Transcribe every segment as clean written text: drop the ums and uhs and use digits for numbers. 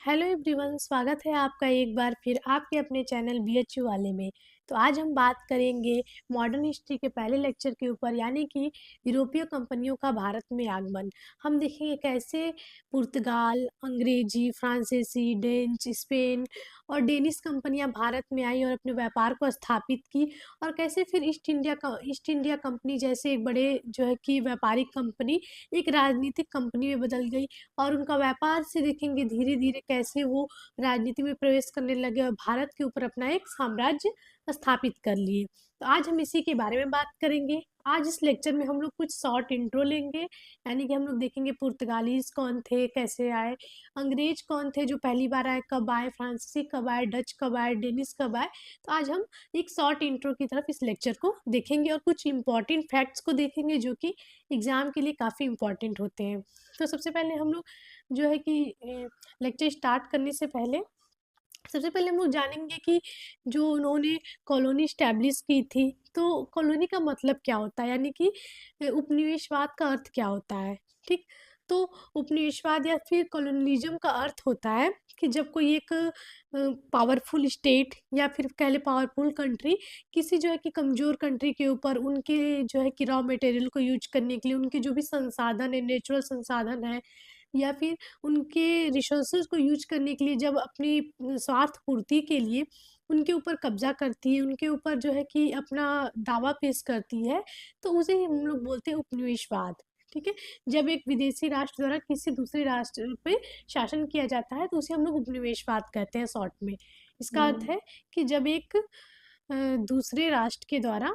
Hello everyone, स्वागत है आपका एक बार फिर आपके अपने चैनल बीएचयू वाले में। तो आज हम बात करेंगे मॉडर्न हिस्ट्री के पहले लेक्चर के ऊपर, यानी कि यूरोपीय कंपनियों का भारत में आगमन। हम देखेंगे कैसे पुर्तगाल, अंग्रेजी, फ्रांसीसी, डेंच, स्पेन और डेनिश कंपनियां भारत में आई और अपने व्यापार को स्थापित की, और कैसे फिर ईस्ट इंडिया कंपनी जैसे एक बड़े जो है कि व्यापारिक कंपनी एक राजनीतिक कंपनी में बदल गई। और उनका व्यापार से देखेंगे धीरे धीरे कैसे वो राजनीति में प्रवेश करने लगे और भारत के ऊपर अपना एक साम्राज्य स्थापित कर लिए। तो आज हम इसी के बारे में बात करेंगे। आज इस लेक्चर में हम लोग कुछ शॉर्ट इंट्रो लेंगे, यानी कि हम लोग देखेंगे पुर्तगालीज कौन थे, कैसे आए, अंग्रेज कौन थे जो पहली बार आए, कब आए, फ्रांसीसी कब आए, डच कब आए, डेनिश कब आए। तो आज हम एक शॉर्ट इंट्रो की तरफ इस लेक्चर को देखेंगे और कुछ इंपॉर्टेंट फैक्ट्स को देखेंगे जो कि एग्जाम के लिए काफ़ी इंपॉर्टेंट होते हैं। तो सबसे पहले हम लोग जो है कि लेक्चर स्टार्ट करने से पहले सबसे पहले हम लोग जानेंगे कि जो उन्होंने कॉलोनी स्टैब्लिश की थी, तो कॉलोनी का मतलब क्या होता है, यानी कि उपनिवेशवाद का अर्थ क्या होता है। ठीक, तो उपनिवेशवाद या फिर कॉलोनियलिज्म का अर्थ होता है कि जब कोई एक पावरफुल स्टेट या फिर कह ले पावरफुल कंट्री किसी जो है कि कमज़ोर कंट्री के ऊपर उनके जो है कि रॉ मटेरियल को यूज करने के लिए, उनके जो भी संसाधन है, नेचुरल संसाधन है या फिर उनके रिसोर्सेज को यूज करने के लिए, जब अपनी स्वार्थ पूर्ति के लिए उनके ऊपर कब्जा करती है, उनके ऊपर जो है कि अपना दावा पेश करती है, तो उसे ही हम लोग बोलते हैं उपनिवेशवाद। ठीक है, जब एक विदेशी राष्ट्र द्वारा किसी दूसरे राष्ट्र पे शासन किया जाता है तो उसे हम लोग उपनिवेशवाद कहते हैं शॉर्ट में। इसका अर्थ है कि जब एक दूसरे राष्ट्र के द्वारा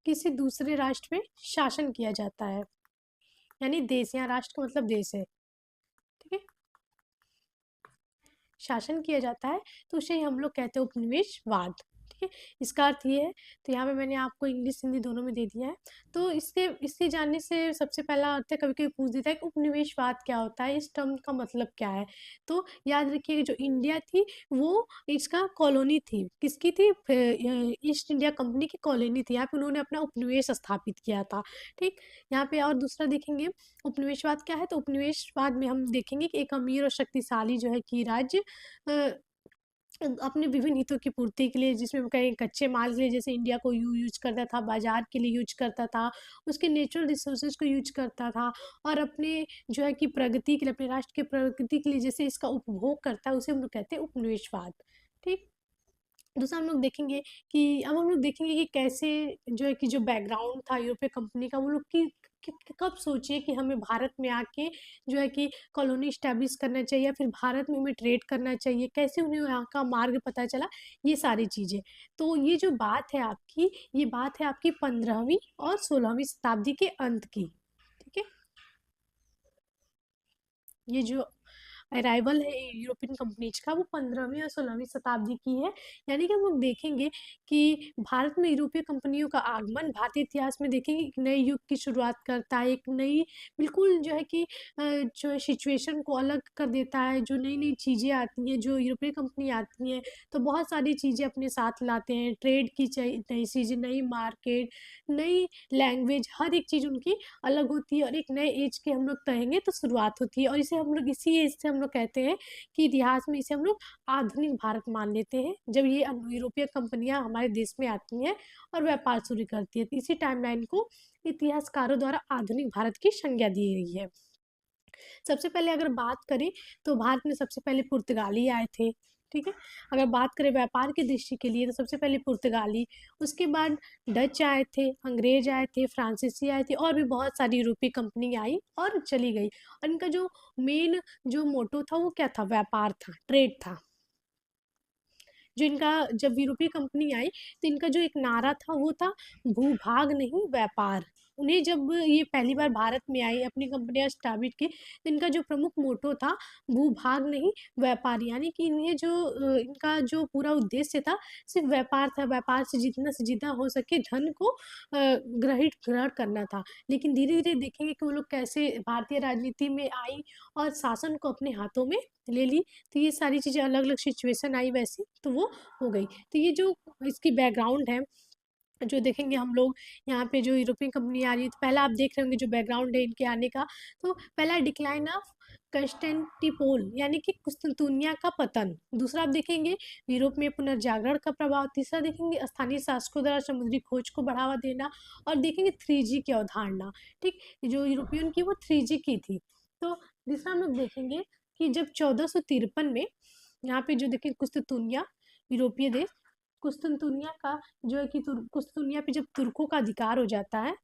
किसी दूसरे राष्ट्र पे शासन किया जाता है, यानी देश, यहाँ राष्ट्र का मतलब देश है। ठीक है, शासन किया जाता है तो उसे हम लोग कहते हैं उपनिवेशवाद। ठीक है, इसका अर्थ ये है। तो यहाँ पे मैंने आपको इंग्लिश हिंदी दोनों में दे दिया है। तो इसके जानने से सबसे पहला अर्थ है, कभी कभी पूछ देता है कि उपनिवेशवाद क्या होता है, इस टर्म का मतलब क्या है। तो याद रखिए जो इंडिया थी वो इसका कॉलोनी थी, किसकी थी, ईस्ट इंडिया कंपनी की कॉलोनी थी। यहाँ पे उन्होंने अपना उपनिवेश स्थापित किया था। ठीक, यहाँ पे और दूसरा देखेंगे उपनिवेशवाद क्या है। तो उपनिवेशवाद में हम देखेंगे कि एक अमीर और शक्तिशाली जो है कि राज्य अपने विभिन्न हितों की पूर्ति के लिए, जिसमें हम कहें कच्चे माल के लिए, जैसे इंडिया को यूज करता था, बाजार के लिए यूज करता था, उसके नेचुरल रिसोर्सेज को यूज करता था, और अपने जो है कि प्रगति के लिए, अपने राष्ट्र की प्रगति के लिए जैसे इसका उपभोग करता है, उसे हम लोग कहते हैं उपनिवेशवाद। ठीक, दूसरा हम लोग देखेंगे कि अब हम लोग देखेंगे कि कैसे जो है कि जो बैकग्राउंड था यूरोपीय कंपनी का, वो लोग कब सोचे कि हमें भारत में आके जो है कि कॉलोनी स्टैब्लिश करना चाहिए या फिर भारत में हमें ट्रेड करना चाहिए, कैसे उन्हें यहाँ का मार्ग पता चला, ये सारी चीज़ें। तो ये जो बात है आपकी, ये बात है आपकी 15वीं और 16वीं शताब्दी के अंत की। ठीक है, ये जो अराइवल है यूरोपियन कंपनीज का, वो 15वीं और 16वीं शताब्दी की है। यानी कि हम लोग देखेंगे कि भारत में यूरोपीय कंपनियों का आगमन भारतीय इतिहास में देखेंगे एक नए युग की शुरुआत करता है, एक नई बिल्कुल जो है कि जो सिचुएशन को अलग कर देता है। जो नई नई चीज़ें आती हैं, जो यूरोपीय कंपनी आती हैं, तो बहुत सारी चीज़ें अपने साथ लाते हैं, ट्रेड की नई चीज़ें, नई मार्केट, नई लैंग्वेज, हर एक चीज़ उनकी अलग होती है और एक नए एज के हम लोग कहेंगे तो शुरुआत होती है। और इसे हम लोग इसी एज से हम लोग कहते हैं कि इतिहास में इसे हम लोग आधुनिक भारत मान लेते हैं, जब ये यूरोपीय कंपनियां हमारे देश में आती हैं और व्यापार शुरू करती है। तो इसी टाइमलाइन को इतिहासकारों द्वारा आधुनिक भारत की संज्ञा दी गई है। सबसे पहले अगर बात करें तो भारत में सबसे पहले पुर्तगाली आए थे। ठीक है, अगर बात करें व्यापार की दृष्टि के लिए तो सबसे पहले पुर्तगाली, उसके बाद डच आए थे, अंग्रेज आए थे, फ्रांसीसी आए थे, और भी बहुत सारी यूरोपीय कंपनी आई और चली गई। और इनका जो मेन जो मोटो था वो क्या था, व्यापार था, ट्रेड था। जो इनका जब यूरोपीय कंपनी आई तो इनका जो एक नारा था वो था भूभाग नहीं व्यापार। उन्हें जब ये पहली बार भारत में आई, अपनी कंपनियां स्टैब्लिश की, तो इनका जो प्रमुख मोटो था भूभाग नहीं व्यापार, यानी कि इन्हें जो इनका जो पूरा उद्देश्य था सिर्फ व्यापार था, व्यापार से जितना हो सके धन को ग्रहण करना था। लेकिन धीरे धीरे देखेंगे कि वो लोग कैसे भारतीय राजनीति में आई और शासन को अपने हाथों में ले ली। तो ये सारी चीज़ें अलग अलग सिचुएशन आई वैसी, तो वो हो गई। तो ये जो इसकी बैकग्राउंड है, जो देखेंगे हम लोग यहाँ पे जो यूरोपियन कंपनी आ रही है, तो पहला आप देख रहे होंगे जो बैकग्राउंड है इनके आने का, तो पहला डिक्लाइन ऑफ कंस्टेंटिपोल यानी कि कुस्तुनतुनिया का पतन। दूसरा आप देखेंगे यूरोप में पुनर्जागरण का प्रभाव। तीसरा देखेंगे स्थानीय शासकों द्वारा समुद्री खोज को बढ़ावा देना। और देखेंगे 3G की अवधारणा। ठीक, जो यूरोपियन की वो 3G की थी। तो तीसरा हम लोग देखेंगे कि जब 1453 में यहाँ पे जो देखिए कुस्तुनतुनिया यूरोपीय देश कुस्तुनतुनिया का जो है कि कुस्तुनतुनिया पे जब तुर्कों का अधिकार हो जाता है,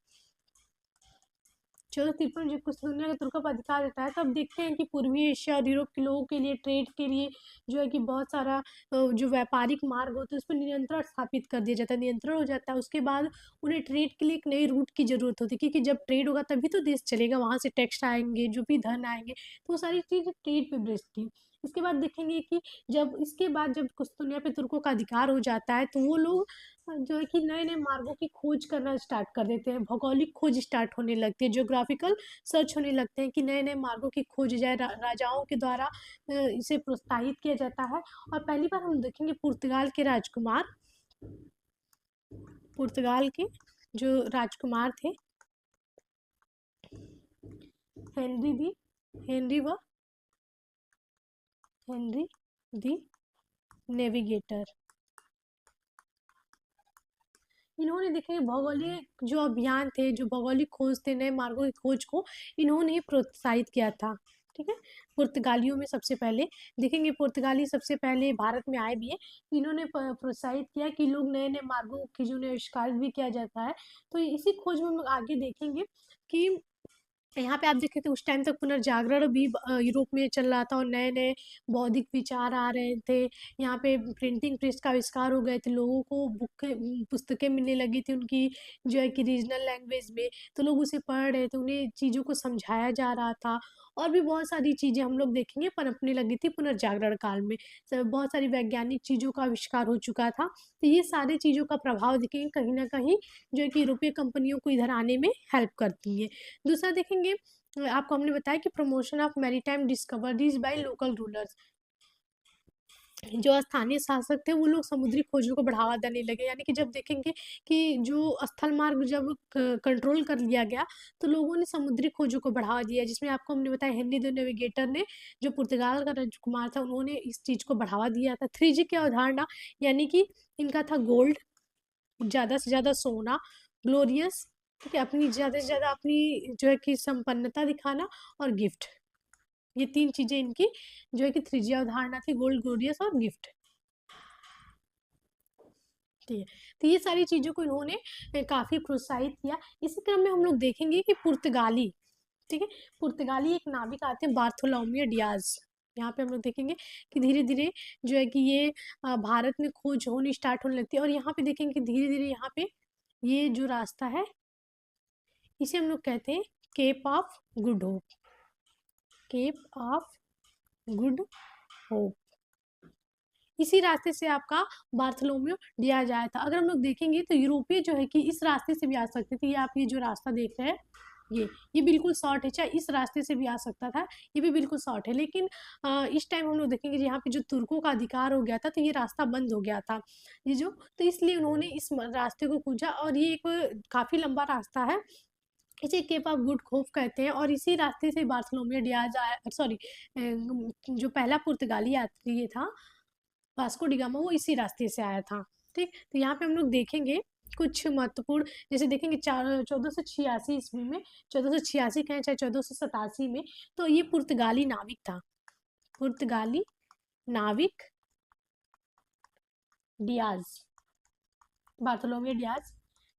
1453 जब कुस्तुनतुनिया का तुर्कों पर अधिकार होता है, तो अब देखते हैं कि पूर्वी एशिया और यूरोप के लोगों के लिए ट्रेड के लिए जो है कि बहुत सारा जो व्यापारिक मार्ग होता है उस पर नियंत्रण स्थापित कर दिया जाता है, नियंत्रण हो जाता है। उसके बाद उन्हें ट्रेड के लिए एक नई रूट की जरूरत होती है, क्योंकि जब ट्रेड होगा तभी तो देश चलेगा, वहाँ से टैक्स आएंगे, जो भी धन आएंगे, तो वो सारी चीज़ ट्रेड पे बेस्ड थी। इसके बाद देखेंगे कि जब कुस्तुनतुनिया पे तुर्कों का अधिकार हो जाता है, तो वो लोग जो है कि नए-नए मार्गों की खोज करना स्टार्ट कर देते हैं, भौगोलिक खोज स्टार्ट होने लगती है, ज्योग्राफिकल सर्च होने लगते हैं कि नए-नए मार्गों की खोज जाए। राजाओं के द्वारा इसे प्रोत्साहित किया जाता है। और पहली बार हम देखेंगे पुर्तगाल के राजकुमार, पुर्तगाल के जो राजकुमार थे, हेनरी दी हेनरी व हेनरी दी नेविगेटर, इन्होंने देखेंगे भौगोलिक जो अभियान थे, जो भौगोलिक खोज थे, नए मार्गों की खोज को इन्होंने ही प्रोत्साहित किया था। ठीक है, पुर्तगालियों में सबसे पहले देखेंगे, पुर्तगाली सबसे पहले भारत में आए भी है, इन्होंने प्रोत्साहित किया कि लोग नए नए मार्गों की जो आविष्कार भी किया जाता है। तो इसी खोज में हम लोग आगे देखेंगे कि यहाँ पे आप देखें तो उस टाइम तक पुनर्जागरण भी यूरोप में चल रहा था और नए नए बौद्धिक विचार आ रहे थे। यहाँ पे प्रिंटिंग प्रेस का आविष्कार हो गए थे, लोगों को पुस्तकें मिलने लगी थी उनकी जो है कि रीजनल लैंग्वेज में, तो लोग उसे पढ़ रहे थे, उन्हें चीज़ों को समझाया जा रहा था। और भी बहुत सारी चीज़ें हम लोग देखेंगे पनपने लगी थी पुनर्जागरण काल में। बहुत सारी वैज्ञानिक चीज़ों का आविष्कार हो चुका था। तो ये सारी चीज़ों का प्रभाव देखेंगे कहीं ना कहीं जो है कि यूरोपीय कंपनियों को इधर आने में हेल्प करती है। दूसरा देखेंगे आपको हमने बताया कि promotion of maritime discoveries by local rulers, जो स्थानीय शासक थे वो लोग समुद्री खोजों को बढ़ावा देने लगे। यानी कि जब देखेंगे कि जो स्थल मार्ग जब कंट्रोल कर लिया गया, तो लोगों ने समुद्री खोजों को बढ़ावा दिया, जिसमें आपको हमने बताया हेनरी द नेविगेटर ने, जो पुर्तगाल का राजकुमार था, उन्होंने इस चीज़ को बढ़ावा दिया था। 3G की अवधारणा, यानी कि इनका था गोल्ड, ज़्यादा से ज़्यादा सोना, ग्लोरियस, ठीक है, अपनी ज़्यादा से ज़्यादा अपनी जो है कि संपन्नता दिखाना, और गिफ्ट। ये 3 चीज़ें इनकी जो है कि 3G अवधारणा थी, गोल्ड, ग्लोरियस और गिफ्ट। ठीक है, तो ये सारी चीज़ों को इन्होंने काफ़ी प्रोत्साहित किया। इसी क्रम में हम लोग देखेंगे कि पुर्तगाली, ठीक है, पुर्तगाली एक नाविक आते हैं बार्थोलोमियो डियाज। यहाँ पे हम लोग देखेंगे कि धीरे धीरे जो है कि ये भारत में खोज होनी स्टार्ट होने लगती है। और यहाँ पे देखेंगे कि धीरे धीरे यहाँ पे ये जो रास्ता है इसे हम लोग कहते हैं Cape of Good Hope, Cape of Good Hope. इसी रास्ते से आपका बार्थोलोमियो डियाज आया था। अगर हम लोग देखेंगे तो यूरोपीय जो है कि इस रास्ते से भी आ सकते थे। ये आप ये जो रास्ता देख रहे हैं, ये बिल्कुल शॉर्ट है, चाहे इस रास्ते से भी आ सकता था, ये भी बिल्कुल शॉर्ट है। लेकिन इस टाइम हम लोग देखेंगे यहाँ पे जो तुर्कों का अधिकार हो गया था, तो ये रास्ता बंद हो गया था, ये जो, तो इसलिए उन्होंने इस रास्ते को खोजा। और ये एक काफ़ी लंबा रास्ता है, इसे केप ऑफ गुड होप कहते हैं। और इसी रास्ते से बार्थोलोमियो डियाज आया, सॉरी, जो पहला पुर्तगाली यात्री था वास्को डी गामा, वो इसी रास्ते से आया था। ठीक, तो यहाँ पे हम लोग देखेंगे कुछ महत्वपूर्ण, जैसे देखेंगे 1486 ईस्वी में, 1486 कहें चाहे 1487 में, तो ये पुर्तगाली नाविक था, पुर्तगाली नाविक डियाज, बार्थोलोमियो डियाज,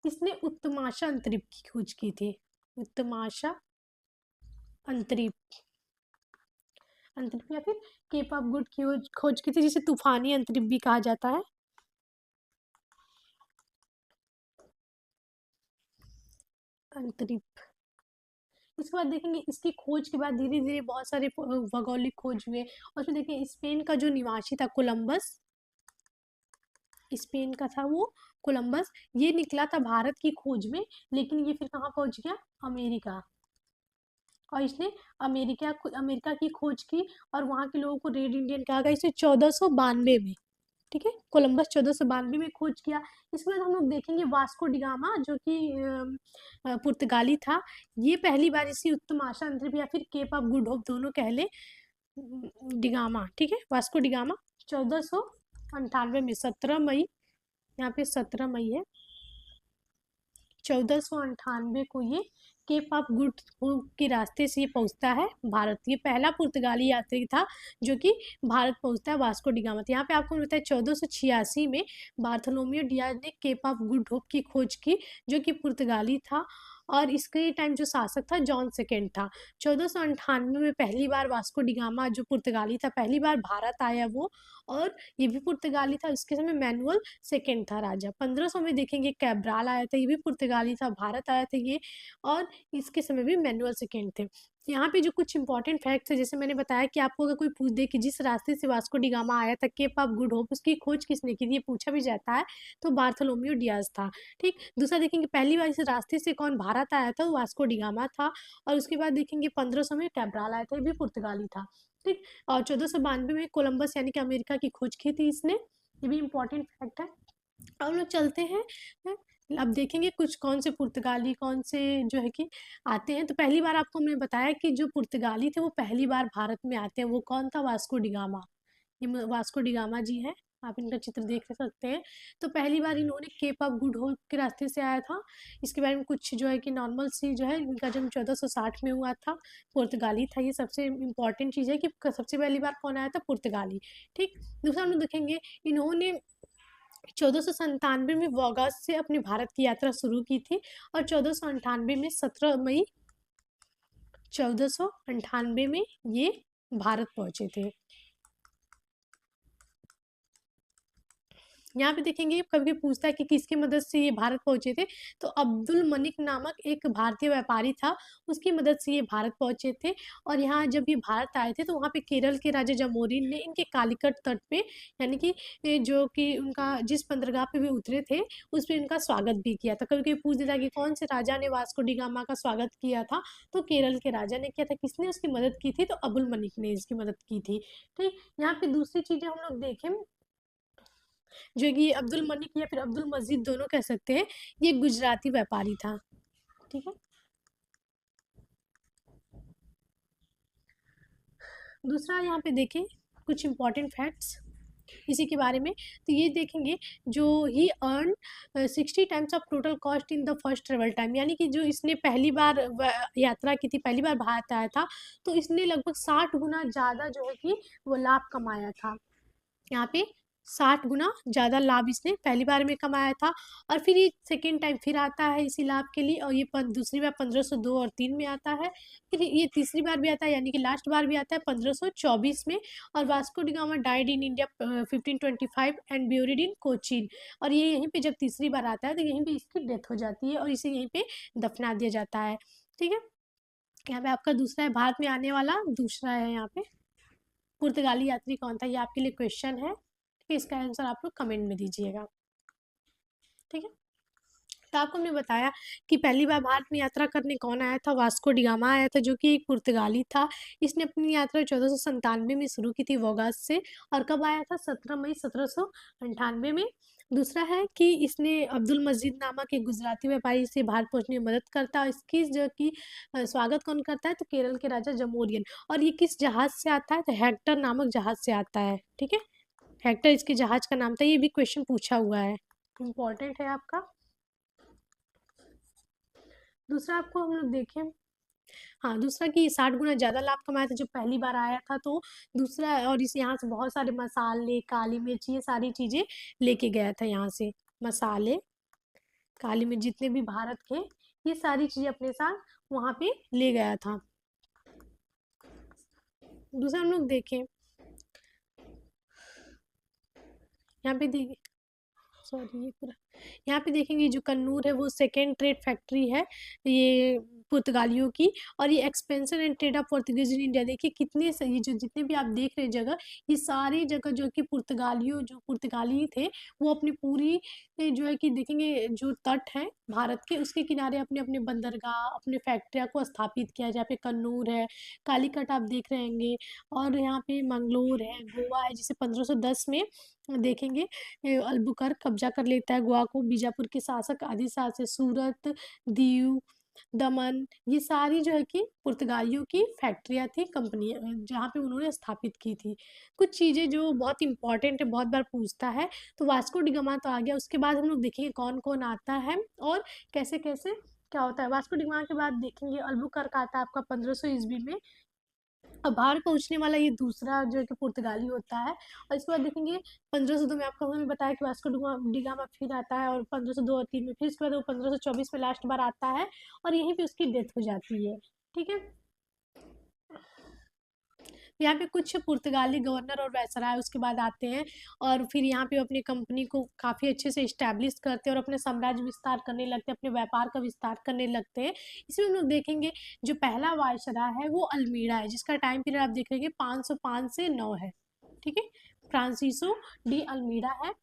इसने उत्तमाशा अंतरिप की खोज की थी। उत्तमाशा अंतरिप, अंतरिप या फिर केप ऑफ गुड की खोज की थी, जिसे तूफानी अंतरिप भी कहा जाता है। अंतरिप, इसके बाद देखेंगे इसकी खोज के बाद धीरे धीरे बहुत सारे भौगोलिक खोज हुए। और उसमें देखिए स्पेन का जो निवासी था कोलंबस, स्पेन का था वो कोलंबस, ये निकला था भारत की खोज में, लेकिन ये फिर कहाँ पहुंच गया, अमेरिका। और इसने अमेरिका की खोज की, और वहाँ के लोगों को रेड इंडियन कहा गया, इसे 1492 में। ठीक है। कोलंबस 1492 में खोज किया। इसके बाद हम लोग देखेंगे वास्को डिगामा, जो कि पुर्तगाली था। ये पहली बार इसी उत्तर महासागरीय या फिर केप ऑफ गुड होप दोनों कह ले, डिगामा, ठीक है। वास्को डिगामा 1498 में 17 मई, यहाँ पे 17 मई है, 1498 को ये केप ऑफ गुड होप के रास्ते से ये पहुंचता है भारत। ये पहला पुर्तगाली यात्री था जो कि भारत पहुंचता है, वास्को डिगामा। तो यहाँ पे आपको बताया 1486 में बार्थोलोमियो डियाज ने केप ऑफ गुड होप की खोज की, जो कि पुर्तगाली था, और इसके टाइम जो शासक था जॉन सेकेंड था। 1498 में पहली बार वास्को डिगामा जो पुर्तगाली था पहली बार भारत आया वो, और ये भी पुर्तगाली था। इसके समय मैनुअल सेकेंड था राजा। 1500 में देखेंगे कैब्राल आया था, ये भी पुर्तगाली था, भारत आया था ये, और इसके समय भी मैनुअल सेकेंड थे। यहाँ पे जो कुछ इंपॉर्टेंट फैक्ट्स है, जैसे मैंने बताया कि आपको अगर कोई पूछ दे कि जिस रास्ते से वास्को डिगामा आया था केप ऑफ गुड होप, उसकी खोज किसने की थी, ये पूछा भी जाता है, तो बार्थोलोमियो डियाज था। ठीक। दूसरा देखेंगे पहली बार इस रास्ते से कौन भारत आया था, वास्को डिगामा था। और उसके बाद देखेंगे 1500 में कैब्राल आया था, ये भी पुर्तगाली था। ठीक। और 1492 में कोलंबस यानी कि अमेरिका की खोज की थी इसने, ये भी इंपॉर्टेंट फैक्ट है। अब लोग चलते हैं, अब देखेंगे कुछ कौन से पुर्तगाली कौन से जो है कि आते हैं। तो पहली बार आपको हमने बताया कि जो पुर्तगाली थे वो पहली बार भारत में आते हैं, वो कौन था, वास्को डिगामा। ये वास्को डिगामा जी हैं, आप इनका चित्र देख सकते हैं। तो पहली बार इन्होंने केप ऑफ गुड होप के रास्ते से आया था। इसके बारे में कुछ जो है कि नॉर्मल सी जो है, इनका जन्म 1460 में हुआ था, पुर्तगाली था। ये सबसे इम्पॉर्टेंट चीज़ है कि सबसे पहली बार कौन आया था, पुर्तगाली। ठीक। दूसरा हम लोग देखेंगे इन्होंने 1497 में वोगास से अपनी भारत की यात्रा शुरू की थी, और 1498 में 17 मई 1498 में ये भारत पहुंचे थे। यहाँ पे देखेंगे कभी पूछता है कि किसकी मदद से ये भारत पहुंचे थे, तो अब्दुल मलिक नामक एक भारतीय व्यापारी था, उसकी मदद से ये भारत पहुंचे थे। और यहाँ जब ये भारत आए थे तो वहाँ पे केरल के राजा जमोरिन ने इनके कालीकट तट पे, यानी कि जो कि उनका जिस बंदरगाह पे वे उतरे थे उस पर इनका स्वागत भी किया था। कभी कभी पूछ देता कि कौन से राजा ने वास्को डिगामा का स्वागत किया था, तो केरल के राजा ने किया था। किसने उसकी मदद की थी, तो अब्दुल मलिक ने इसकी मदद की थी। ठीक। यहाँ पे दूसरी चीजें हम लोग देखें, जो कि अब्दुल मलिक या फिर अब्दुल मजीद दोनों कह सकते हैं, ये गुजराती व्यापारी था। ठीक है। दूसरा यहाँ पे देखें कुछ इंपॉर्टेंट फैक्ट्स इसी के बारे में, तो ये देखेंगे जो he earn 60 times of total cost in the first travel time, यानी कि जो इसने पहली बार यात्रा की थी, पहली बार भारत आया था, तो इसने लगभग 60 गुना ज़्यादा जो है कि वो लाभ कमाया था। यहाँ पे 60 गुना ज़्यादा लाभ इसने पहली बार में कमाया था। और फिर ये सेकेंड टाइम फिर आता है इसी लाभ के लिए, और ये दूसरी बार 1502 और 3 में आता है। फिर ये तीसरी बार भी आता है, यानी कि लास्ट बार भी आता है 1524 में। और Vasco da Gama died in India 1525 and buried in Cochin. और ये यहीं पे जब तीसरी बार आता है तो यहीं पे इसकी डेथ हो जाती है और इसे यहीं पे दफना दिया जाता है। ठीक है। यहाँ पे आपका दूसरा है भारत में आने वाला, दूसरा है यहाँ पे पुर्तगाली यात्री कौन था, ये आपके लिए क्वेश्चन है। ठीक है। इसका आंसर आप लोग कमेंट में दीजिएगा। ठीक है। तो आपको हमने बताया कि पहली बार भारत में यात्रा करने कौन आया था, वास्को डिगामा आया था, जो कि एक पुर्तगाली था। इसने अपनी यात्रा 1497 में शुरू की थी वोगास से, और कब आया था, 17 मई 1798 में। दूसरा है कि इसने अब्दुल मजीद नामक एक गुजराती व्यापारी से भारत पहुंचने में मदद करता है। इसकी जो कि स्वागत कौन करता है, तो केरल के राजा जमोरियन। और ये किस जहाज से आता है, तो हेक्टर नामक जहाज से आता है। ठीक है। हेक्टर इसके जहाज का नाम था, ये भी क्वेश्चन पूछा हुआ है, इम्पोर्टेंट है आपका। दूसरा आपको हम लोग देखें, हाँ, दूसरा कि 60 गुना ज़्यादा लाभ कमाया था जब पहली बार आया था, तो दूसरा, और इस यहाँ से बहुत सारे मसाले, काली मिर्च, ये सारी चीज़ें लेके गया था यहाँ से। मसाले, काली मिर्च, जितने भी भारत के, ये सारी चीज़ें अपने साथ वहाँ पे ले गया था। दूसरा हम लोग देखें, यहाँ पे देखिए, सॉरी ये पूरा, यहाँ पे देखेंगे जो कन्नूर है वो सेकेंड ट्रेड फैक्ट्री है। ये पुर्तगालियों की, और ये expansion and trade off Portuguese in India, देखिए कितने सही, जो जितने भी आप देख रहे हैं जगह, ये सारी जगह जो कि पुर्तगाली थे, वो अपनी पूरी जो है कि देखेंगे जो तट है भारत के, उसके किनारे अपने अपने बंदरगाह, अपने फैक्ट्रिया को स्थापित किया, जहाँ पे कन्नूर है, कालीकट आप देख रहे होंगे, और यहाँ पे मंगलोर है, गोवा है, जिसे 1510 में देखेंगे अल्बुकर्क कब्जा कर लेता है गोवा को, बीजापुर के शासक आदि शासक, सूरत, दीव, दमन, ये सारी जो है कि पुर्तगालियों की फैक्ट्रियाँ थी, कंपनियाँ, जहाँ पे उन्होंने स्थापित की थी। कुछ चीज़ें जो बहुत इंपॉर्टेंट है, बहुत बार पूछता है, तो वास्को डी गामा तो आ गया, उसके बाद हम लोग देखेंगे कौन-कौन आता है और कैसे-कैसे क्या होता है। वास्को डी गामा के बाद देखेंगे अल्बुकर्क आता है आपका 1500 ईस्वी में, और बाहर पहुँचने वाला ये दूसरा जो है कि पुर्तगाली होता है, और इसके बाद देखेंगे 1502 में आपको हमने बताया कि वास्को डी गामा फिर आता है, और 1502 और 3 में, फिर इसके बाद वो 1524 में लास्ट बार आता है, और यहीं पे उसकी डेथ हो जाती है। ठीक है, यहाँ पे कुछ पुर्तगाली गवर्नर और वायसराय उसके बाद आते हैं, और फिर यहाँ पे अपनी कंपनी को काफ़ी अच्छे से इस्टेब्लिश करते हैं और अपने साम्राज्य विस्तार करने लगते हैं, अपने व्यापार का विस्तार करने लगते हैं। इसमें हम लोग देखेंगे जो पहला वायसराय है वो अल्मीड़ा है, जिसका टाइम पीरियड आप देखेंगे 505 से 9 है। ठीक है, फ्रांसिसो डी अल्मीड़ा है,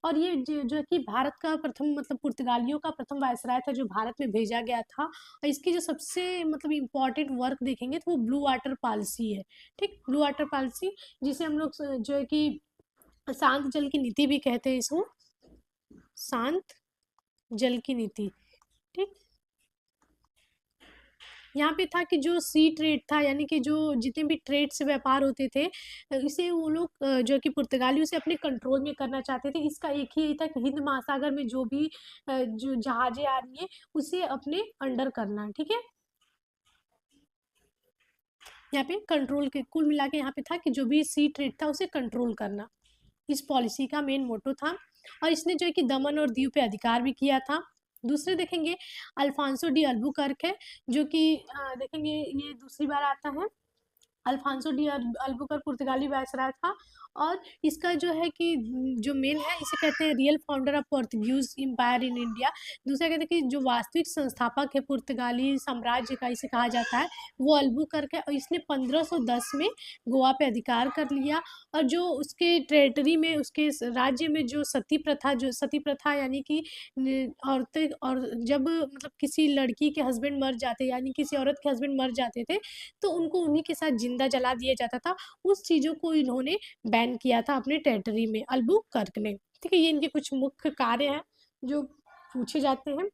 और ये जो है कि भारत का प्रथम, मतलब पुर्तगालियों का प्रथम वायसराय था जो भारत में भेजा गया था, और इसकी जो सबसे मतलब इम्पोर्टेंट वर्क देखेंगे तो वो ब्लू वाटर पॉलिसी है। ठीक, ब्लू वाटर पॉलिसी, जिसे हम लोग जो है कि शांत जल की नीति भी कहते हैं इसको, शांत जल की नीति। ठीक, यहाँ पे था कि जो सी ट्रेड था, यानी कि जो जितने भी ट्रेड से व्यापार होते थे, इसे वो लोग जो कि पुर्तगाली उसे अपने कंट्रोल में करना चाहते थे। इसका एक ही था कि हिंद महासागर में जो भी जो जहाजें आ रही हैं उसे अपने अंडर करना। ठीक है, यहाँ पे कंट्रोल के कुल मिला के यहाँ पे था कि जो भी सी ट्रेड था उसे कंट्रोल करना, इस पॉलिसी का मेन मोटो था, और इसने जो है कि दमन और दीव पे अधिकार भी किया था। दूसरे देखेंगे अल्फांसो डी अल्बुकर्क है, जो कि देखेंगे ये दूसरी बार आता है। अल्फांसो डी अल्बुकर्क पुर्तगाली वायसराय था, और इसका जो है कि जो मेन है, इसे कहते हैं real founder of Portuguese empire in India. दूसरा कहते हैं कि जो वास्तविक संस्थापक है पुर्तगाली साम्राज्य का, इसे कहा जाता है, वो अल्बुकर्क है, और इसने 1510 में गोवा पे अधिकार कर लिया, और जो उसके टेरिटरी में, उसके राज्य में जो सती प्रथा यानी कि औरतें, और जब मतलब किसी लड़की के हस्बैंड मर जाते, यानी किसी औरत के हस्बैंड मर जाते थे, तो उनको उन्हीं के साथ जिंदा जला दिया जाता था। उस चीज़ों को इन्होंने बैन किया था अपने टेरिटरी में, अल्बुकर्क ने। ठीक है, ये इनके कुछ मुख्य कार्य हैं जो पूछे जाते हैं।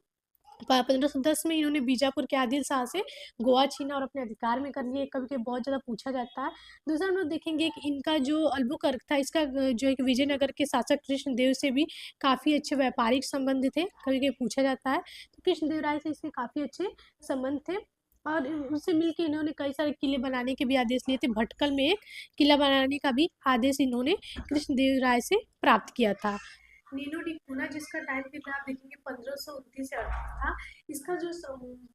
1510 में इन्होंने बीजापुर के आदिल शाह से गोवा छीना और अपने अधिकार में कर लिए, कभी कभी बहुत ज़्यादा पूछा जाता है। दूसरा हम लोग देखेंगे कि इनका जो अल्बुकर्क था, इसका जो एक विजयनगर के शासक कृष्णदेव से भी काफ़ी अच्छे व्यापारिक संबंध थे, कभी कभी पूछा जाता है, तो कृष्णदेव राय से इसके काफ़ी अच्छे संबंध थे, और उससे मिलकर इन्होंने कई सारे किले बनाने के भी आदेश लिए थे। भटकल में एक किला बनाने का भी आदेश इन्होंने कृष्णदेव राय से प्राप्त किया था। नीनो डी पूना, जिसका टाइम पीरियड आप देखेंगे 1529 से 38 था, इसका जो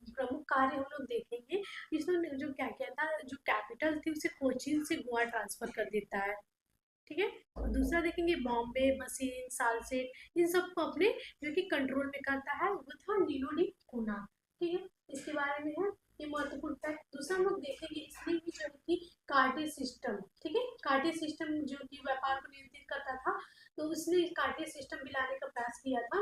प्रमुख कार्य हम लोग देखेंगे, इसने जो क्या किया था, जो कैपिटल थी उसे कोचीन से गोवा ट्रांसफर कर देता है। ठीक है, और दूसरा देखेंगे बॉम्बे, मसीन, सालसेट, इन सबको अपने जो कि कंट्रोल में करता है, वो था नीनो डी पूना। ठीक है, इसके बारे में है, ये महत्वपूर्ण फैक्ट। दूसरा हम लोग देखेंगे इसने भी जो है कि कार्टे सिस्टम, ठीक है, कार्टे सिस्टम जो कि व्यापार को नियंत्रित करता था, तो उसने कार्टे सिस्टम भी लाने का प्रयास किया था।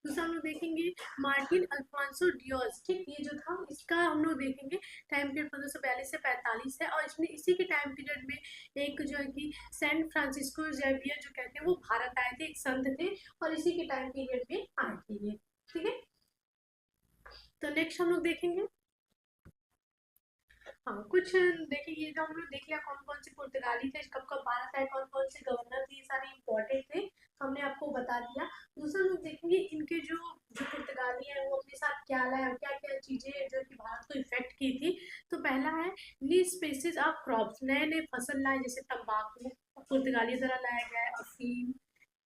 दूसरा हम लोग देखेंगे मार्टिन अल्फांसो डियोज। ठीक, ये जो था इसका हम लोग देखेंगे टाइम पीरियड 1542 से 45 है, और इसने इसी के टाइम पीरियड में एक जो है कि सैन फ्रांसिस्को जेवियर जो कहते हैं वो भारत आए थे, एक संत थे, और इसी के टाइम पीरियड में आए थे ये। ठीक है, तो नेक्स्ट हम लोग देखेंगे, हाँ कुछ देखिए, ये जो हम लोग देख लिया कौन कौन से पुर्तगाली थे, कब कब भारत आए, कौन कौन से गवर्नर थे, ये सारे इंपॉर्टेंट थे, हमने आपको बता दिया। दूसरा हम लोग देखेंगे इनके जो जो पुर्तगाली है वो अपने साथ क्या लाए, क्या क्या चीजें जो कि भारत को इफेक्ट की थी। तो पहला है न्यू स्पेसीज ऑफ क्रॉप्स, नए नए फसल लाए, जैसे तंबाकू पुर्तगाली द्वारा लाया गया है, अफीम,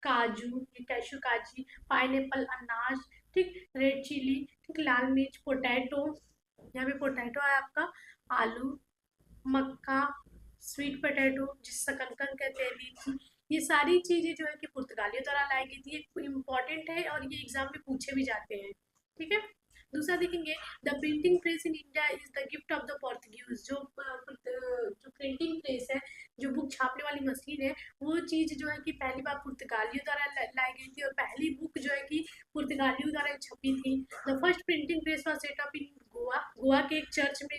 काजू, कैशू काजी, पाइनएप्पल अनाज, ठीक, रेड चिली, ठीक, लाल मिर्च, पोटैटो, यहाँ पे पोटैटो है आपका, आलू, मक्का, स्वीट पोटैटो जिस शकरकंद कहते हैं, लीची, ये सारी चीजें जो है कि पुर्तगालियों द्वारा लाई गई थी, ये इम्पोर्टेंट है और ये एग्जाम में पूछे भी जाते हैं। ठीक है, दूसरा देखेंगे the printing press in India is the gift of the Portuguese. जो प्रिंटिंग प्रेस है, जो बुक छापने वाली मशीन है, वो चीज़ जो है कि पहली बार पुर्तगालियों द्वारा लाई गई थी और पहली बुक जो है कि पुर्तगालियों द्वारा छपी थी। The first printing press was set up in Goa. Goa के एक चर्च में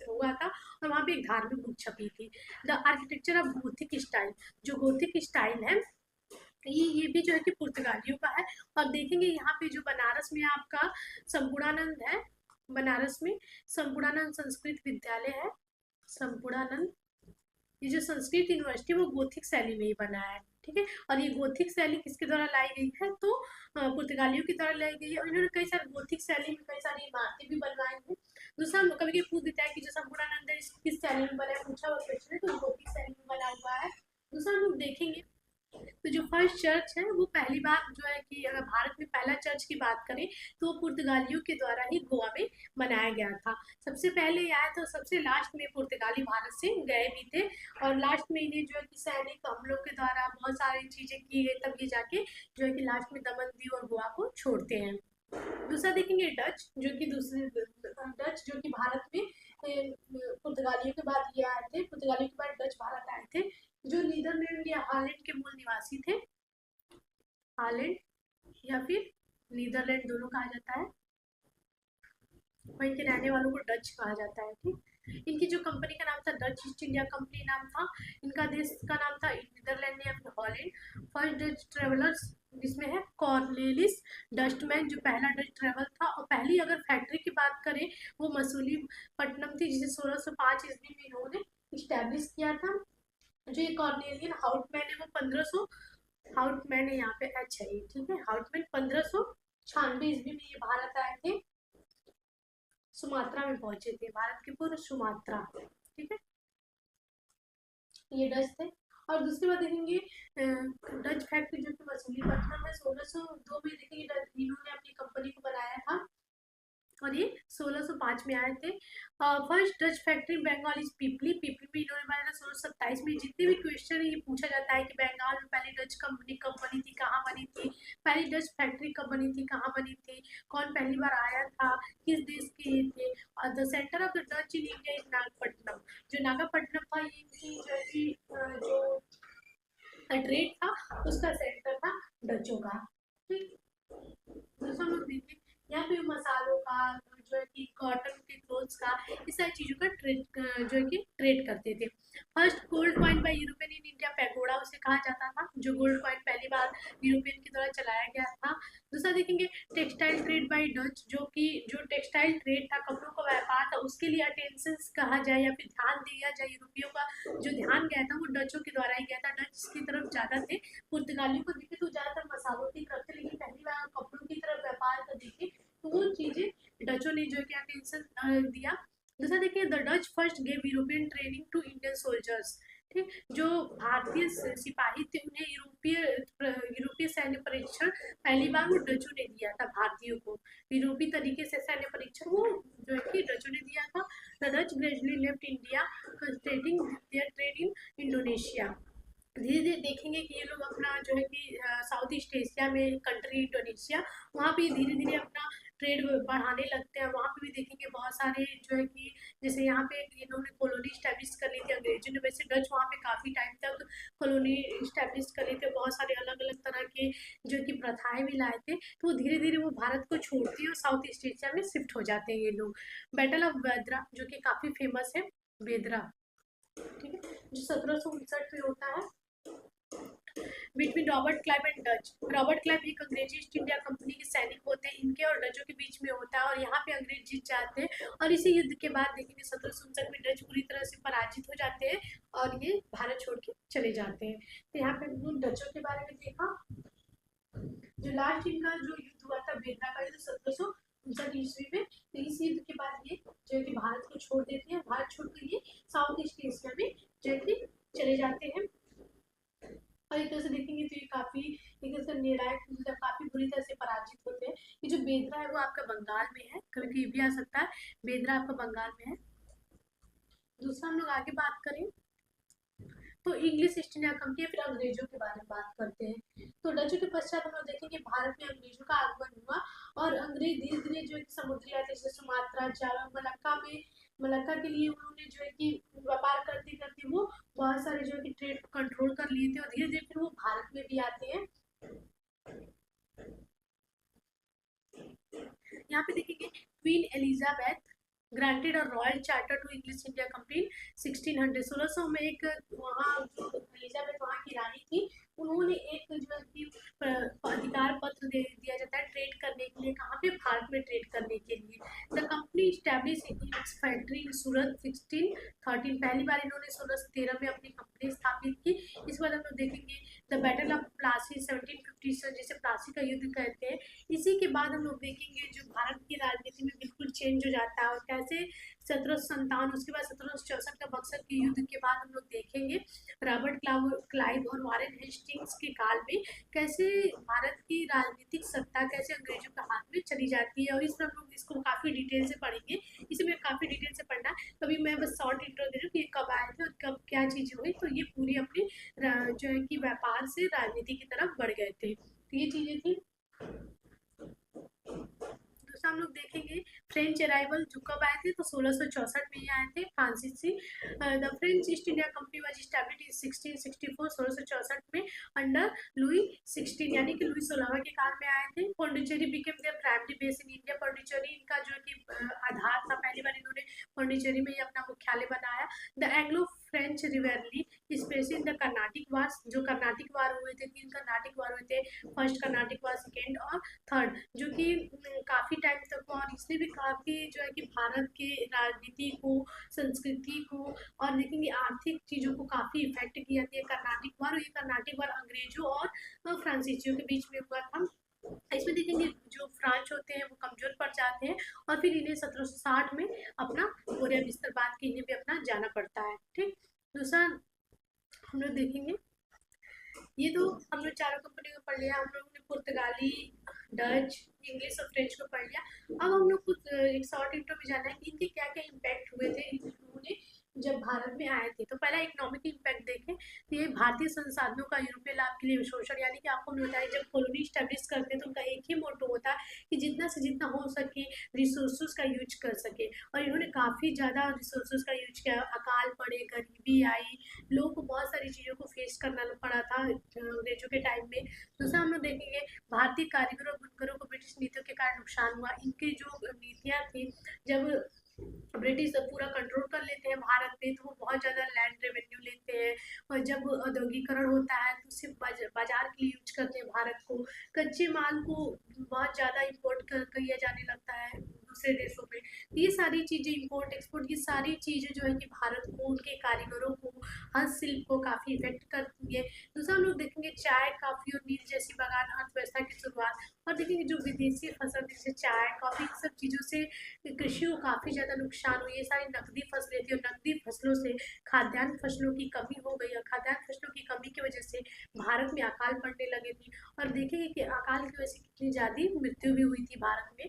हुआ था और वहाँ पे एक धार्मिक बुक छपी थी। The architecture of Gothic style, जो गोथिक स्टाइल है ये भी जो है कि पुर्तगालियों का है। और देखेंगे यहाँ पे जो बनारस में आपका संपूर्णानंद है, बनारस में संपूर्णानंद संस्कृत विद्यालय है, संपूर्णानंद, ये जो संस्कृत यूनिवर्सिटी वो गोथिक शैली में ही बना है, ठीक है। और ये गोथिक शैली किसके द्वारा लाई गई है, तो पुर्तगालियों के द्वारा लाई गई है और इन्होंने कई सारे गोथिक शैली में कई सारी इमारतें भी बनवाई हैं। दूसरा कभी पूछ देता है कि जो संपूर्णानंद है किस शैली में बना है, पूछा हुआ क्वेश्चन है, तो गोथिक शैली में बना हुआ है। दूसरा हम लोग देखेंगे तो जो फर्स्ट चर्च है वो पहली बार जो है कि अगर भारत में पहला चर्च की बात करें तो वो पुर्तगालियों के द्वारा ही गोवा में बनाया गया था। सबसे पहले आया तो सबसे लास्ट में पुर्तगाली भारत से गए भी थे और लास्ट में इन्हें जो है कि सैनिक हमलों के द्वारा बहुत सारी चीजें की गई, तब ये जाके जो है कि लास्ट में दमन दीव और गोवा को छोड़ते हैं। दूसरा देखेंगे डच, जो कि दूसरे डच जो कि भारत में पुर्तगालियों के बाद ये आए थे, पुर्तगालियों के बाद डच भारत आए थे, जो नीदरलैंड या हालैंड के मूल निवासी थे। हालैंड या फिर नीदरलैंड दोनों कहा जाता है, वहीं के रहने वालों को डच कहा जाता है, ठीक। इनकी जो कंपनी का नाम था डच ईस्ट इंडिया कंपनी नाम था, इनका देश का नाम था नीदरलैंड या फिर हॉलैंड। फर्स्ट डच ट्रेवलर्स जिसमें है कॉर्नेलिस डस्टमैन, जो पहला डच ट्रेवल था। और पहली अगर फैक्ट्री की बात करें वो मसूलीपट्टनम थी, जिसे 1605 ईस्वी में इन्होंने इस्टेब्लिश किया था। जो ये कॉर्नेलियन हाउटमैन है वो 1500, हाउटमैन है यहाँ पे एच है, ठीक है। हाउटमैन 1596 ईस्वी में ये भारत आए थे, सुमात्रा में पहुंचे थे, भारत के पूर्व सुमात्रा, ठीक है। ये डच थे। और दूसरी बात देखेंगे डच फैक्ट्री जो कि मसूलीपट्टनम में 1602 में देखेंगे इन्होंने अपनी कंपनी को बनाया था और ये 1605 में आए थे। First Dutch factory Bengal is Pipli, Pipli में इन्होंने बनाया 1627 में। जितने भी क्वेश्चन ये पूछा जाता है कि बंगाल में पहली डच कंपनी कब बनी थी, कहाँ बनी थी, पहली डच फैक्ट्री कब बनी थी, कहाँ बनी थी, कौन पहली बार आया था, किस देश के ये थे। और the centre of the Dutch in India is Nagapattinam, जो नागपट्टनम था ये जो है कि जो ट्रेड था उसका सेंटर था डचों का, ठीक। दूसरा लोग देखिए यहाँ पे मसालों का, जो है कि कॉटन के क्लोथ्स का, इस सारी चीजों का ट्रेड जो है कि ट्रेड करते थे। First gold coin bye European in India, pagoda उसे कहा जाता था, जो गोल्ड कॉइन पहली बार यूरोपियन के द्वारा चलाया गया था। दूसरा देखेंगे टेक्सटाइल ट्रेड बाय डच, जो कि जो टेक्सटाइल ट्रेड था, कपड़ों का व्यापार था, उसके लिए अटेंशन कहा जाए या फिर ध्यान दिया जाए, यूरोपियों का जो ध्यान गया था वो डचों के द्वारा ही गया था। डच की तरफ ज्यादा थे, पुर्तगालियों को देखे तो ज्यादातर मसालों की तरफ थे, लेकिन पहली बार कपड़ों की तरफ व्यापार का देखे तो वो चीजें डचों ने जो कि अटेंशन दिया। दूसरा देखिए the Dutch first gave European training to Indian soldiers, ठीक। जो भारतीय सिपाही थे उन्हें यूरोपीय सैन्य परीक्षण पहली बार वो डचों ने दिया था भारतीयों को, यूरोपीय तरीके से सैन्य परीक्षण वो जो है कि डचों ने दिया था। The Dutch gradually left India concentrating their trade in Indonesia. धीरे धीरे देखेंगे कि ये लोग अपना जो है कि साउथ ईस्ट एशिया में कंट्री इंडोनेशिया, वहाँ पे धीरे धीरे अपना ट्रेड बढ़ाने लगते हैं। वहाँ पे भी देखेंगे बहुत सारे जो है कि जैसे यहाँ पे इन्होंने कॉलोनी स्टैब्लिश कर ली थी अंग्रेजों ने, वैसे डच वहाँ पे काफ़ी टाइम तक कॉलोनी स्टैब्लिश कर ली थी, बहुत सारे अलग अलग तरह के जो कि प्रथाएं भी लाए थे। तो वो धीरे धीरे वो भारत को छोड़ते हैं और साउथ ईस्ट एशिया में शिफ्ट हो जाते हैं ये लोग। बैटल ऑफ बेदरा जो कि काफ़ी फेमस है, बेदरा, ठीक है, जो 1759 में होता है, between Robert Clive and Dutch. Robert Clive एक अंग्रेजी ईस्ट इंडिया कंपनी के सैनिक होते हैं, इनके और डचों के बीच में होता है और यहाँ पे अंग्रेज जीत जाते हैं। और इसी युद्ध के बाद देखेंगे 1759 में डच पूरी तरह से पराजित हो जाते हैं और ये भारत छोड़ के चले जाते हैं। तो यहाँ पे डचों के बारे में देखा। जो लास्ट इनका जो युद्ध हुआ था बेदरा का युद्ध 1759 ईस्वी में, तो इस युद्ध के बाद ये जो है कि भारत को छोड़ देते हैं, भारत छोड़ कर ये साउथ ईस्ट एशिया में जो है कि चले जाते हैं। और एक तरह से देखेंगे तो ये काफी एक तरह से निर्णायक, मतलब काफी बुरी तरह से पराजित होते हैं। ये जो बेदरा है वो आपका बंगाल में है, कभी कभी भी आ सकता है, बेदरा आपका बंगाल में है। दूसरा हम लोग आगे बात करें तो इंग्लिश ईस्ट इंडिया कंपनी, फिर अंग्रेजों के बारे में बात करते हैं। तो डचों के पश्चात हम लोग देखेंगे भारत में अंग्रेजों का आगमन हुआ, और अंग्रेज धीरे धीरे जो है समुद्री यात्रा जैसे सुमात्रा, जावा, मलक्का में, मलक्का के लिए उन्होंने जो है कि व्यापार करते करते वो बहुत सारे जो है कि ट्रेड कंट्रोल कर लिए थे, और धीरे धीरे फिर वो भारत में भी आते हैं। यहाँ पे देखेंगे क्वीन एलिजाबेथ ग्रांटेड और royal charter to English India company 1600, 1600 में एक वहाँ जो एलिजाबेथ वहाँ की रानी थी, उन्होंने एक जो है कि अधिकार पत्र दे दिया जाता है ट्रेड करने के लिए, कहाँ पे, भारत में ट्रेड करने के लिए। The company establish its factory in Surat 1613, पहली बार इन्होंने 1613 में अपनी कंपनी स्थापित की। इस बार हम लोग देखेंगे द बैटल ऑफ प्लासी 1750, जिसे प्लासी का युद्ध कहते हैं। इसी के बाद हम लोग देखेंगे जो भारत की राजनीति में बिल्कुल चेंज हो जाता है, और कैसे 1757, उसके बाद 1764 का बक्सर के युद्ध के बाद हम लोग देखेंगे रॉबर्ट क्लाइव और वॉरेन हेस्टिंग्स के काल में कैसे भारत की राजनीतिक सत्ता कैसे अंग्रेजों के हाथ में चली जाती है, और इस पर हम लोग इसको काफ़ी डिटेल से पढ़ेंगे। इसे में काफ़ी डिटेल से पढ़ना है, अभी मैं बस शॉर्ट इंट्रो दे रही हूँ कि ये कब आए थे और कब क्या चीज़ें हुई, तो ये पूरी अपनी जो है कि व्यापार से राजनीति की तरफ बढ़ गए थे, तो ये चीज़ें थी। दूसरा हम लोग देखेंगे फ्रेंच अराइवल, जो कब आए थे, तो 1664 में ही आए थे फ्रांसीसी। The French east India company was established in 1664, 1664 में अंडर लुई 16, यानी कि लुई 16 के काल में आए थे। Pondicherry became there primary base in India, Pondicherry इनका जो कि आधार था, पहली बार इन्होंने पौंडीचेरी में ही अपना मुख्यालय बनाया। The Anglo French rivalry specially in the Carnatic war, जो कर्नाटिक वार हुए थे, 3 कर्नाटिक वार हुए थे, फर्स्ट कर्नाटिक वार, सेकेंड और थर्ड, जो कि काफ़ी टाइम तक, और इसने भी काफ़ी जो है कि भारत के राजनीति को, संस्कृति को, और देखेंगे आर्थिक चीज़ों को काफ़ी इफेक्ट किया था कर्नाटिक वार। ये कर्नाटिक वार अंग्रेजों और फ्रांसीसियों के बीच में हुआ था। इसमें देखेंगे जो फ्रांच होते हैं वो कमजोर पड़ जाते हैं, और फिर इन्हें 1760 में अपना बोरिया बिस्तर बांध के इन्हें भी अपना जाना पड़ता है। ठीक, दूसरा हम लोग देखेंगे, ये तो हम लोग चारों कंपनी को पढ़ लिया, हम लोगों ने पुर्तगाली, डच, इंग्लिश और फ्रेंच को पढ़ लिया। अब हम लोग कुछ एक शॉर्ट इंट्रो में जाना है कि इनके क्या क्या इम्पैक्ट हुए थे इन लोगों ने जब भारत में आए थे। तो पहला इकोनॉमिक इम्पैक्ट देखें तो ये भारतीय संसाधनों का यूरोपीय लाभ के लिए शोषण, यानी कि आपको मिलता है जब कॉलोनी स्टैब्लिश करते हैं तो उनका एक ही मोटो होता है कि जितना से जितना हो सके रिसोर्सेज का यूज कर सके, और इन्होंने काफ़ी ज़्यादा रिसोर्सेज का यूज किया। अकाल पड़े, गरीबी आई, लोगों को बहुत सारी चीज़ों को फेस करना पड़ा था अंग्रेजों के टाइम में। दूसरा हम लोग देखेंगे भारतीय कारीगरों और बुनकरों को ब्रिटिश नीतियों के कारण नुकसान हुआ। इनकी जो नीतियाँ थी, जब ब्रिटिश पूरा कंट्रोल कर लेते हैं भारत पे, तो वो बहुत ज़्यादा लैंड रेवेन्यू लेते हैं, और जब औद्योगिकरण होता है तो सिर्फ बाजार के लिए यूज करते हैं भारत को, कच्चे माल को बहुत ज़्यादा इम्पोर्ट किया जाने लगता है दूसरे देशों में। ये सारी चीज़ें इम्पोर्ट एक्सपोर्ट, ये सारी चीज़ें जो है कि भारत को, उनके कारीगरों को, हस्तशिल्प को काफ़ी इफेक्ट करती है। दूसरा हम लोग देखेंगे चाय, कॉफ़ी और नील जैसी बागान अर्थव्यवस्था की शुरुआत, और देखेंगे जो विदेशी फसल जैसे चाय, कॉफ़ी, सब चीज़ों से कृषि को काफ़ी ज़्यादा नुकसान हुई। ये सारी नकदी फसलें थी, और नकदी फसलों से खाद्यान्न फसलों की कमी हो गई, और खाद्यान्न फसलों की कमी की वजह से भारत में अकाल पड़ने लगे थे, और देखेंगे कि अकाल की वजह से कितनी ज़्यादा मृत्यु भी हुई थी भारत में।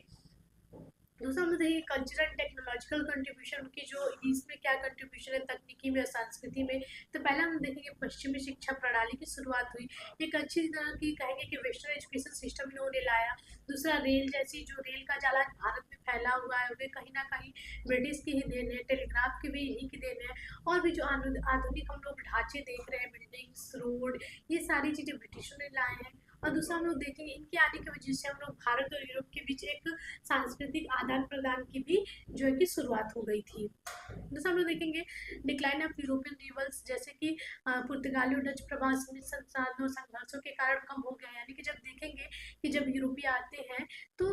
दूसरा हम देखिए कल्चरल टेक्नोलॉजिकल कंट्रीब्यूशन, उनकी जो इसमें क्या कंट्रीब्यूशन है तकनीकी में, संस्कृति में। तो पहला हम देखेंगे पश्चिमी शिक्षा प्रणाली की शुरुआत हुई, एक अच्छी तरह की कहेंगे कि वेस्टर्न एजुकेशन सिस्टम इन्होंने लाया। दूसरा रेल, जैसी जो रेल का जाल आज भारत में फैला हुआ है वे कहीं ना कहीं ब्रिटिश की ही देन है, टेलीग्राफ की भी इन्हीं की देन है, और भी जो आधुनिक हम लोग ढांचे देख रहे हैं, बिल्डिंग्स, रोड, ये सारी चीज़ें ब्रिटिशों ने लाए हैं। और दूसरा हम लोग देखेंगे इनके आने की वजह से हम लोग भारत और यूरोप के बीच एक सांस्कृतिक आदान प्रदान की भी जो है कि शुरुआत हो गई थी। दूसरा हम लोग देखेंगे डिक्लाइन ऑफ यूरोपियन रिवल्स, जैसे कि पुर्तगाली और डच प्रवास में संसाधनों संघर्षों के कारण कम हो गया, यानी कि जब देखेंगे कि जब यूरोपीय आते हैं तो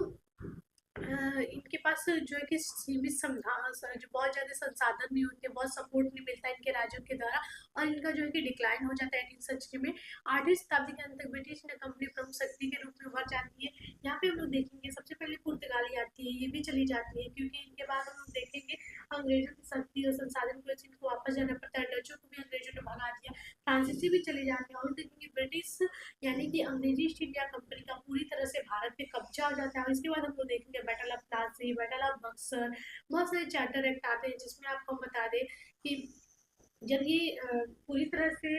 इनके पास जो है कि सीमित जो बहुत ज़्यादा संसाधन नहीं होते, बहुत सपोर्ट नहीं मिलता इनके राज्यों के द्वारा, और इनका जो है कि डिक्लाइन हो जाता है 18th सेंचुरी में। 8वीं शताब्दी के अंत तक ब्रिटिश ने कंपनी प्रमुख शक्ति के रूप में उभर जाती है। यहाँ पे हम लोग देखेंगे सबसे पहले पुर्तगाली आती है, ये भी चली जाती है, क्योंकि इनके बाद हम लोग देखेंगे अंग्रेजों की शक्ति और संसाधन की वजह से इनको वापस जाना पड़ता है। डचों को भी अंग्रेजों ने भगा दिया, फ्रांसीसी भी चले जाते हैं, और देखेंगे ब्रिटिश यानी कि अंग्रेजी ईस्ट इंडिया कंपनी का पूरी तरह से भारत पे कब्जा हो जाता है। इसके बाद हम लोग देखेंगे battle of Plassey, battle of Buxar, बहुत सारे चार्टर एक्ट आते हैं, जिसमें आपको हम बता दें कि जब ये पूरी तरह से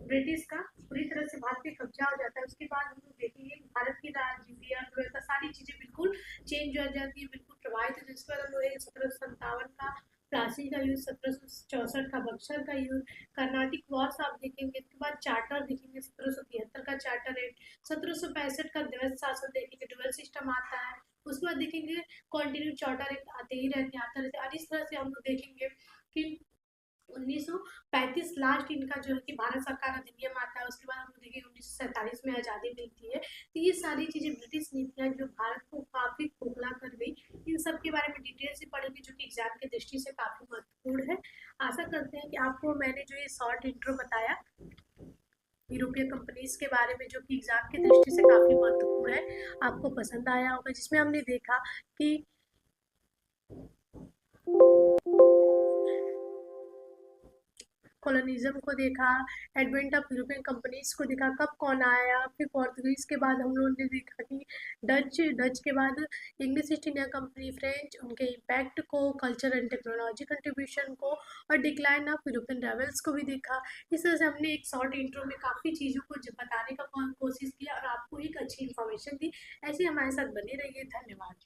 ब्रिटिश का पूरी तरह से भारत पे कब्जा हो जाता है, उसके बाद हम लोग देखेंगे भारत की राजनीति अर्थव्यवस्था सारी चीजें बिल्कुल चेंज हो जाती है, बिल्कुल प्रभावित होती है। जिसके बाद हम लोग 1757 का प्लासी का युद्ध, 1764 का बक्सर का युद्ध, कर्नाटिक वॉर्स आप देखेंगे। इसके बाद चार्टर देखेंगे, 1773 का चार्टर एक्ट, 1765 का द्वैध शासन देखेंगे, डुअल सिस्टम आता है। उसके बाद देखेंगे कॉन्टिन्यू चार्टर एक्ट आते ही रहते आते रहते, और इस तरह से हम लोग देखेंगे कि 1935 लास्ट इनका जो है कि भारत सरकार अधिनियम आता है। उसके बाद हम लोग देखिए 1947 में आज़ादी मिलती है। तो ये सारी चीज़ें ब्रिटिश नीतियाँ जो भारत को काफ़ी खोखला कर गई, इन सब के बारे में डिटेल से पढ़ेंगे, जो कि एग्जाम की दृष्टि से काफ़ी महत्वपूर्ण है। आशा करते हैं कि आपको मैंने जो ये शॉर्ट इंट्रो बताया यूरोपीय कंपनीज के बारे में, जो कि एग्जाम की दृष्टि से काफ़ी महत्वपूर्ण है, आपको पसंद आया होगा। जिसमें हमने देखा कि कॉलोनिज्म को देखा, एडवेंट ऑफ यूरोपियन कंपनीज को देखा, कब कौन आया, फिर पोर्तुगीज के बाद हम लोगों ने देखा कि डच, डच के बाद English east India company, French, उनके इम्पैक्ट को, कल्चर एंड टेक्नोलॉजी कंट्रीब्यूशन को, और डिक्लाइन ऑफ यूरोपियन रेवल्स को भी देखा। इस तरह से हमने एक शॉर्ट इंट्रो में काफ़ी चीज़ों को बताने का कोशिश किया और आपको एक अच्छी इन्फॉर्मेशन दी। ऐसे हमारे साथ बने रहिए। धन्यवाद।